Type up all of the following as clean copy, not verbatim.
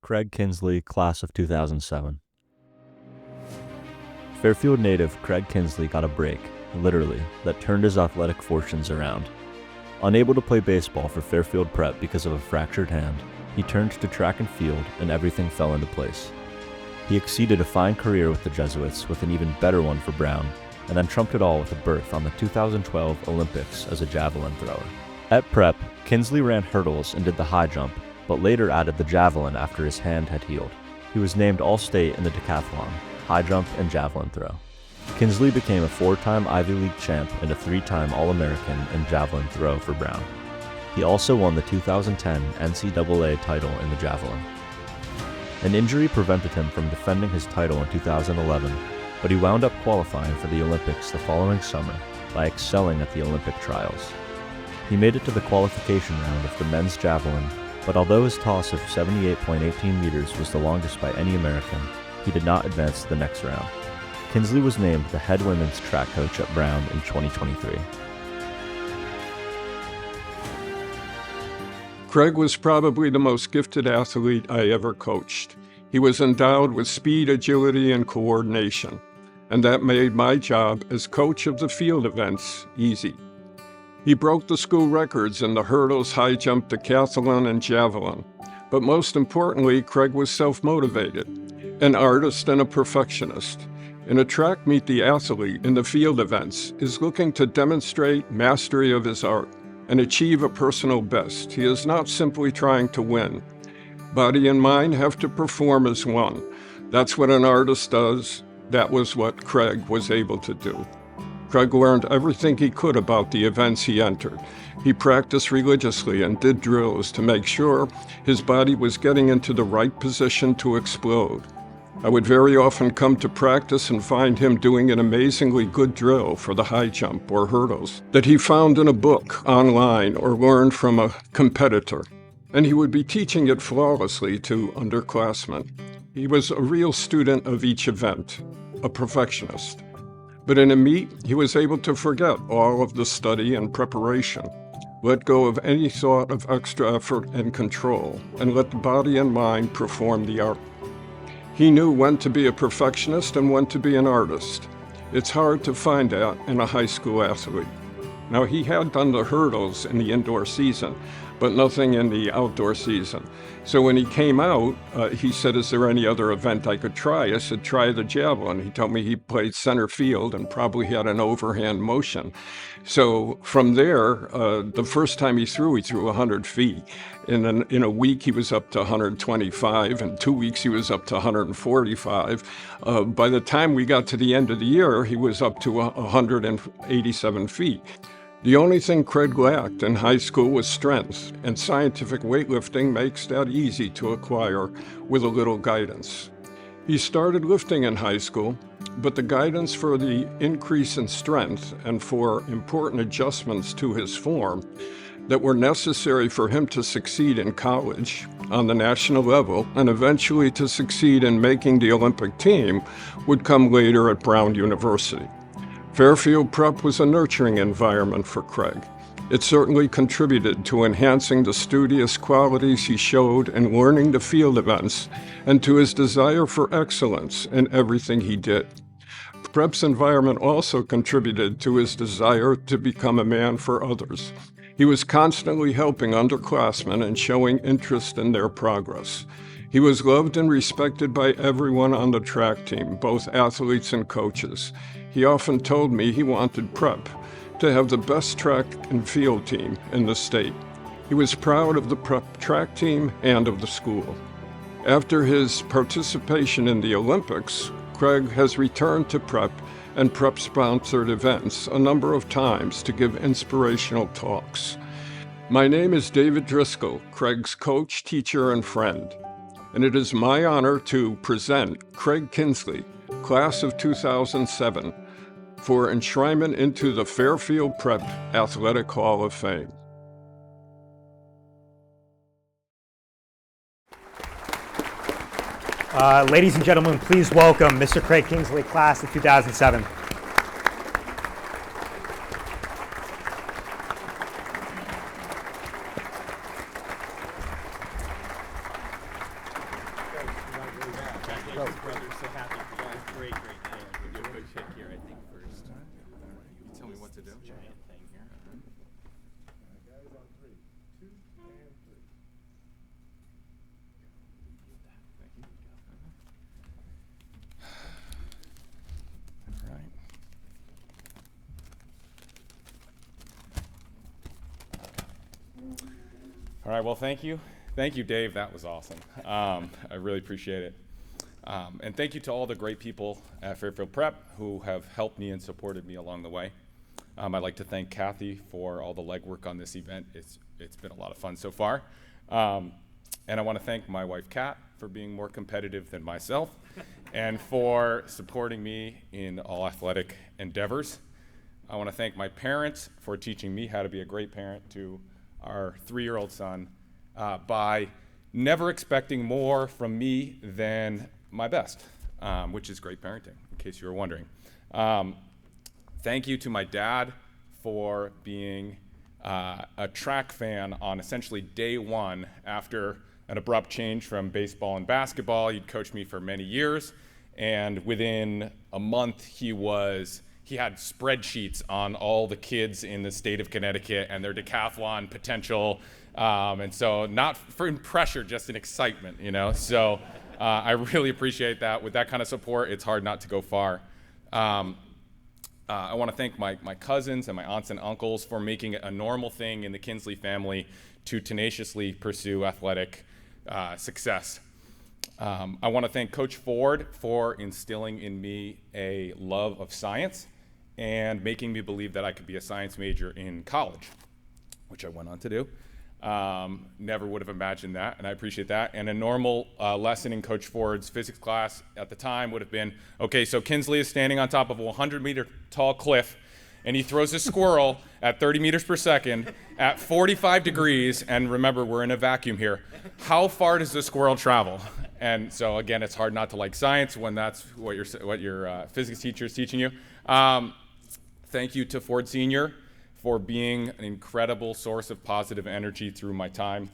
Craig Kingsley, class of 2007. Fairfield native Craig Kingsley got a break, literally, that turned his athletic fortunes around. Unable to play baseball for Fairfield Prep because of a fractured hand, he turned to track and field, and everything fell into place. He exceeded a fine career with the Jesuits with an even better one for Brown, and then trumped it all with a berth on the 2012 Olympics as a javelin thrower. At Prep, Kingsley ran hurdles and did the high jump, but later added the javelin after his hand had healed. He was named All-State in the decathlon, high jump, and javelin throw. Kingsley became a 4-time Ivy League champ and a 3-time All-American in javelin throw for Brown. He also won the 2010 NCAA title in the javelin. An injury prevented him from defending his title in 2011, but he wound up qualifying for the Olympics the following summer by excelling at the Olympic trials. He made it to the qualification round of the men's javelin, but although his toss of 78.18 meters was the longest by any American, he did not advance to the next round. Kingsley was named the head women's track coach at Brown in 2023. Craig was probably the most gifted athlete I ever coached. He was endowed with speed, agility, and coordination, and that made my job as coach of the field events easy. He broke the school records in the hurdles, high jump, decathlon, and javelin. But most importantly, Craig was self-motivated, an artist and a perfectionist. In a track meet, the athlete in the field events is looking to demonstrate mastery of his art and achieve a personal best. He is not simply trying to win. Body and mind have to perform as one. That's what an artist does. That was what Craig was able to do. Craig learned everything he could about the events he entered. He practiced religiously and did drills to make sure his body was getting into the right position to explode. I would very often come to practice and find him doing an amazingly good drill for the high jump or hurdles that he found in a book, online, or learned from a competitor. And he would be teaching it flawlessly to underclassmen. He was a real student of each event, a perfectionist. But in a meet, he was able to forget all of the study and preparation, let go of any thought of extra effort and control, and let the body and mind perform the art. He knew when to be a perfectionist and when to be an artist. It's hard to find that in a high school athlete. Now, he had done the hurdles in the indoor season, but nothing in the outdoor season. So when he came out, he said, "Is there any other event I could try?" I said, "Try the javelin." He told me he played center field and probably had an overhand motion. So from there, the first time he threw 100 feet. In a week, he was up to 125. In 2 weeks, he was up to 145. By the time we got to the end of the year, he was up to 187 feet. The only thing Craig lacked in high school was strength, and scientific weightlifting makes that easy to acquire with a little guidance. He started lifting in high school, but the guidance for the increase in strength and for important adjustments to his form that were necessary for him to succeed in college on the national level and eventually to succeed in making the Olympic team would come later at Brown University. Fairfield Prep was a nurturing environment for Craig. It certainly contributed to enhancing the studious qualities he showed in learning the field events and to his desire for excellence in everything he did. Prep's environment also contributed to his desire to become a man for others. He was constantly helping underclassmen and showing interest in their progress. He was loved and respected by everyone on the track team, both athletes and coaches. He often told me he wanted Prep to have the best track and field team in the state. He was proud of the Prep track team and of the school. After his participation in the Olympics, Craig has returned to Prep and Prep-sponsored events a number of times to give inspirational talks. My name is David Driscoll, Craig's coach, teacher, and friend, and it is my honor to present Craig Kingsley, class of 2007, for enshrinement into the Fairfield Prep Athletic Hall of Fame. Ladies and gentlemen, please welcome Mr. Craig Kingsley, class of 2007. Congratulations, brother. So happy for you. Great night. We'll do a quick pick here, I think, first. You tell me what to do. Giant thing here. Guys on 3, 2 and 3. Thank you. All right. All right, well, thank you. Thank you, Dave. That was awesome. I really appreciate it. And thank you to all the great people at Fairfield Prep who have helped me and supported me along the way. I'd like to thank Kathy for all the legwork on this event. It's been a lot of fun so far. And I want to thank my wife, Kat, for being more competitive than myself and for supporting me in all athletic endeavors. I want to thank my parents for teaching me how to be a great parent to our 3-year-old son by never expecting more from me than my best, which is great parenting, in case you were wondering. Thank you to my dad for being a track fan on essentially day one after an abrupt change from baseball and basketball. He'd coached me for many years, and within a month he had spreadsheets on all the kids in the state of Connecticut and their decathlon potential. And so not for pressure, just in excitement, you know? So I really appreciate that. With that kind of support, it's hard not to go far. I want to thank my cousins and my aunts and uncles for making it a normal thing in the Kingsley family to tenaciously pursue athletic success. I want to thank Coach Ford for instilling in me a love of science and making me believe that I could be a science major in college, which I went on to do. Never would have imagined that, and I appreciate that. And a normal lesson in Coach Ford's physics class at the time would have been, okay, so Kingsley is standing on top of a 100-meter tall cliff, and he throws a squirrel at 30 meters per second at 45 degrees, and remember, we're in a vacuum here. How far does the squirrel travel? And so, again, it's hard not to like science when that's what your physics teacher is teaching you. Thank you to Ford Sr. for being an incredible source of positive energy through my time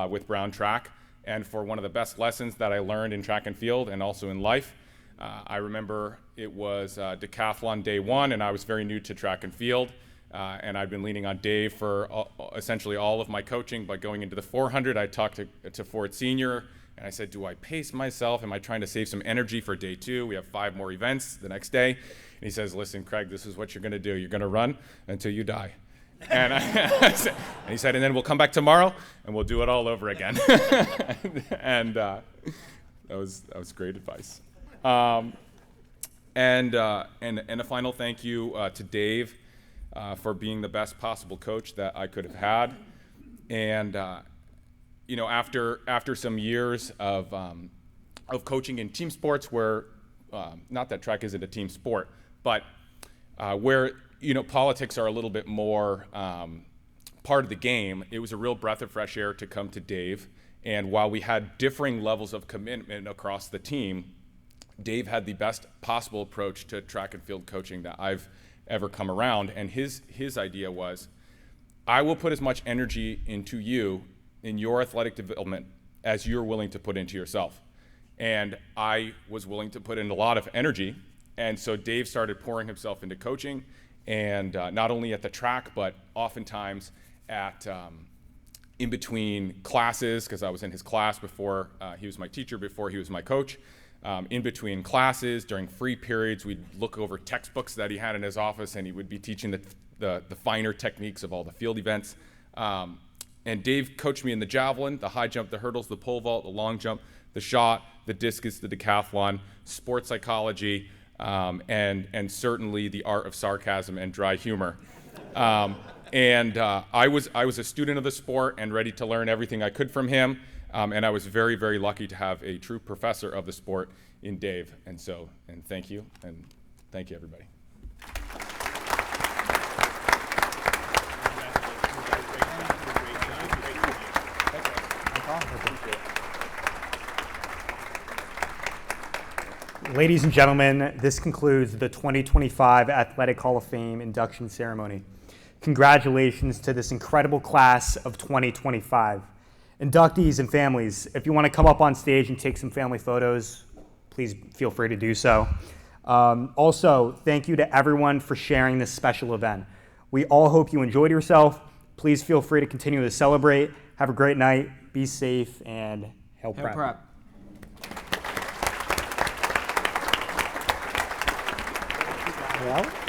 with Brown Track, and for one of the best lessons that I learned in track and field and also in life. I remember it was decathlon day one, and I was very new to track and field, and I'd been leaning on Dave for essentially all of my coaching. But going into the 400, I talked to Ford Sr., and I said, do I pace myself? Am I trying to save some energy for day 2? We have 5 more events the next day. And he says, listen, Craig, this is what you're going to do. You're going to run until you die. And, and he said, and then we'll come back tomorrow, and we'll do it all over again. And that was great advice. And a final thank you to Dave for being the best possible coach that I could have had. And after some years of coaching in team sports, where not that track isn't a team sport, but where politics are a little bit more part of the game, it was a real breath of fresh air to come to Dave. And while we had differing levels of commitment across the team, Dave had the best possible approach to track and field coaching that I've ever come around. And his idea was, I will put as much energy into you in your athletic development as you're willing to put into yourself. And I was willing to put in a lot of energy. And so Dave started pouring himself into coaching, and not only at the track, but oftentimes at in between classes, because I was in his class before he was my teacher, before he was my coach. In between classes, during free periods, we'd look over textbooks that he had in his office, and he would be teaching the finer techniques of all the field events. And Dave coached me in the javelin, the high jump, the hurdles, the pole vault, the long jump, the shot, the discus, the decathlon, sports psychology, and certainly the art of sarcasm and dry humor. I was a student of the sport and ready to learn everything I could from him. And I was very, very lucky to have a true professor of the sport in Dave. And thank you, everybody. Ladies and gentlemen, this concludes the 2025 Athletic Hall of Fame induction ceremony. Congratulations to this incredible class of 2025. Inductees and families, if you want to come up on stage and take some family photos, please feel free to do so. Also, thank you to everyone for sharing this special event. We all hope you enjoyed yourself. Please feel free to continue to celebrate. Have a great night. Be safe and hail Hail prep. prep. Well,